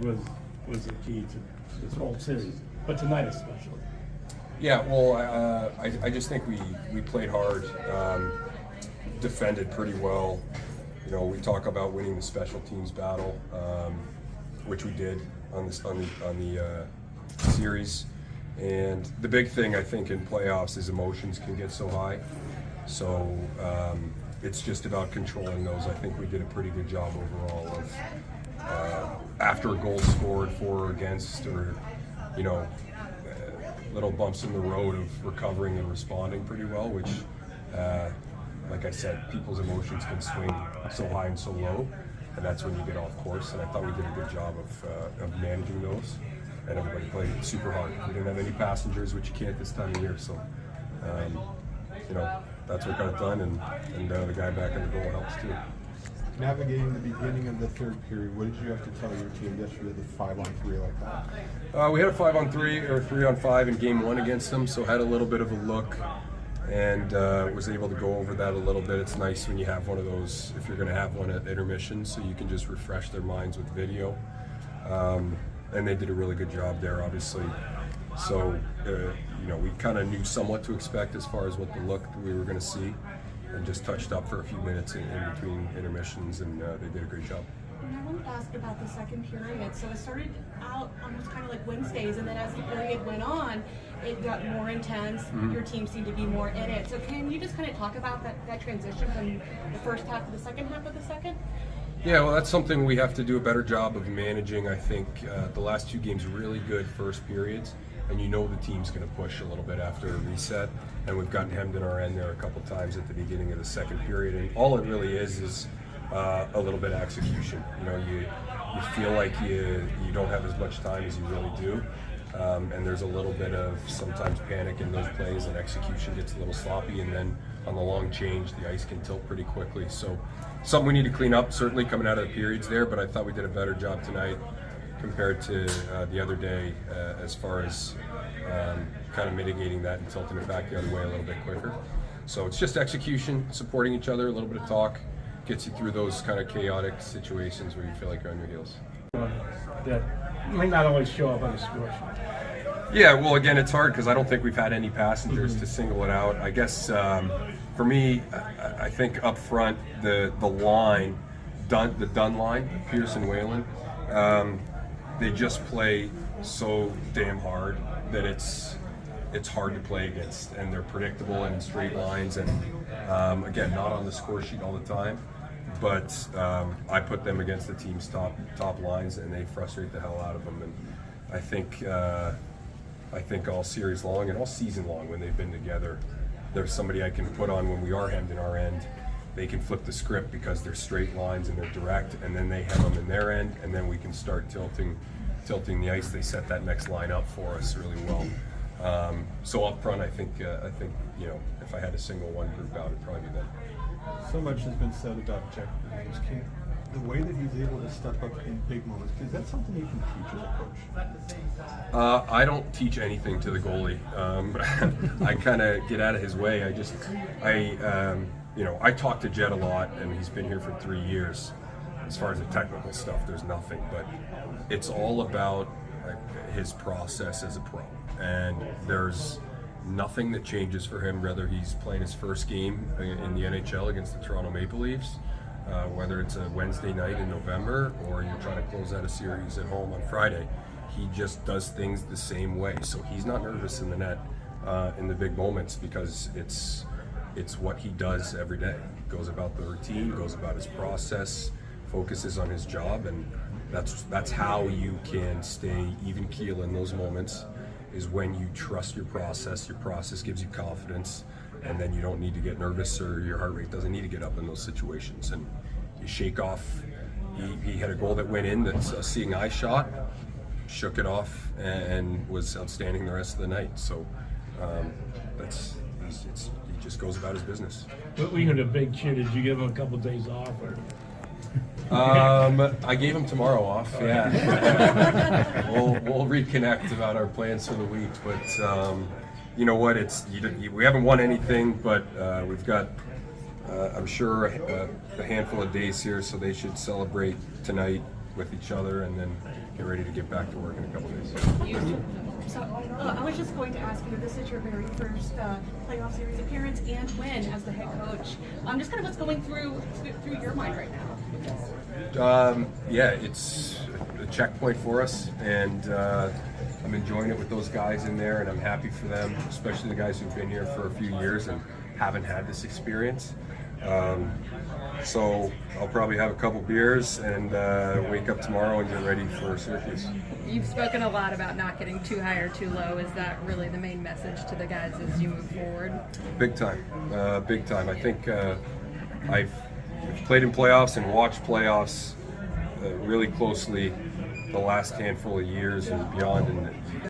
was the key to this whole series, but tonight especially. Yeah, well, I just think we played hard, defended pretty well. You know, we talk about winning the special teams battle, which we did on the series. And the big thing I think in playoffs is emotions can get so high. So it's just about controlling those. I think we did a pretty good job overall of after a goal scored for or against, or you know, little bumps in the road of recovering and responding pretty well, which like I said, people's emotions can swing so high and so low, and that's when you get off course. And I thought we did a good job of managing those, and everybody played super hard. We didn't have any passengers, which you can't this time of year, so you know, that's what got it done, and the guy back in the goal helps too. Navigating the beginning of the third period, what did you have to tell your team yesterday, the 5-on-3 like that? We had a 5-on-3 or 3-on-5 in game one against them, so had a little bit of a look and was able to go over that a little bit. It's nice when you have one of those, if you're going to have one at intermission, so you can just refresh their minds with video. And they did a really good job there, obviously. So, you know, we kind of knew somewhat to expect as far as what the look we were going to see, and just touched up for a few minutes in between intermissions, and they did a great job. And I wanted to ask about the second period. So it started out almost kind of like Wednesdays, and then as the period went on, it got more intense. Mm-hmm. Your team seemed to be more in it. So can you just kind of talk about that transition from the first half to the second half of the second? Yeah, well, that's something we have to do a better job of managing. I think the last two games really good first periods, and you know the team's going to push a little bit after a reset, and we've gotten hemmed in our end there a couple times at the beginning of the second period, and all it really is a little bit of execution. You know, you feel like you don't have as much time as you really do, and there's a little bit of sometimes panic in those plays, and execution gets a little sloppy, and then on the long change the ice can tilt pretty quickly. So something we need to clean up, certainly coming out of the periods there, but I thought we did a better job tonight compared to the other day as far as kind of mitigating that and tilting it back the other way a little bit quicker. So it's just execution, supporting each other, a little bit of talk, gets you through those kind of chaotic situations where you feel like you're on your heels. That might not always show up on the score sheet. Yeah, well, again, it's hard because I don't think we've had any passengers to single it out. I guess for me, I think up front, the line, the Dunn line, Pierce and Whalen, they just play so damn hard that it's hard to play against, and they're predictable and in straight lines, and again, not on the score sheet all the time, but I put them against the team's top lines, and they frustrate the hell out of them. And I think all series long and all season long when they've been together, there's somebody I can put on when we are hemmed in our end. They can flip the script because they're straight lines and they're direct, and then they have them in their end, and then we can start tilting the ice. They set that next line up for us really well. So up front, I think you know, if I had to single one group out, it'd probably be them. So much has been said about Jack James. The way that he's able to step up in big moments, is that something you can teach as a coach? I don't teach anything to the goalie. I kind of get out of his way. You know, I talk to Jed a lot, and he's been here for 3 years. As far as the technical stuff, there's nothing, but it's all about his process as a pro. And there's nothing that changes for him, whether he's playing his first game in the NHL against the Toronto Maple Leafs, whether it's a Wednesday night in November, or you're trying to close out a series at home on Friday. He just does things the same way. So he's not nervous in the net in the big moments, because it's what he does every day. Goes about the routine, goes about his process, focuses on his job, and that's how you can stay even keel in those moments, is when you trust your process. Your process gives you confidence, and then you don't need to get nervous, or your heart rate doesn't need to get up in those situations. And you shake off. He had a goal that went in, that's a seeing eye shot, shook it off, and was outstanding the rest of the night. So he just goes about his business. But we heard a big cheer. Did you give him a couple days off, or? I gave him tomorrow off. Yeah, we'll reconnect about our plans for the week. But you know what? We haven't won anything, but we've got I'm sure a handful of days here, so they should celebrate tonight with each other, and then get ready to get back to work in a couple days. So I was just going to ask you, this is your very first playoff series appearance and win as the head coach. Just kind of what's going through your mind right now? Yeah, it's a checkpoint for us, and I'm enjoying it with those guys in there, and I'm happy for them, especially the guys who've been here for a few years and haven't had this experience. So I'll probably have a couple beers and wake up tomorrow and get ready for Syracuse. You've spoken a lot about not getting too high or too low. Is that really the main message to the guys as you move forward? Big time, big time. I think I've played in playoffs and watched playoffs really closely the last handful of years and beyond, and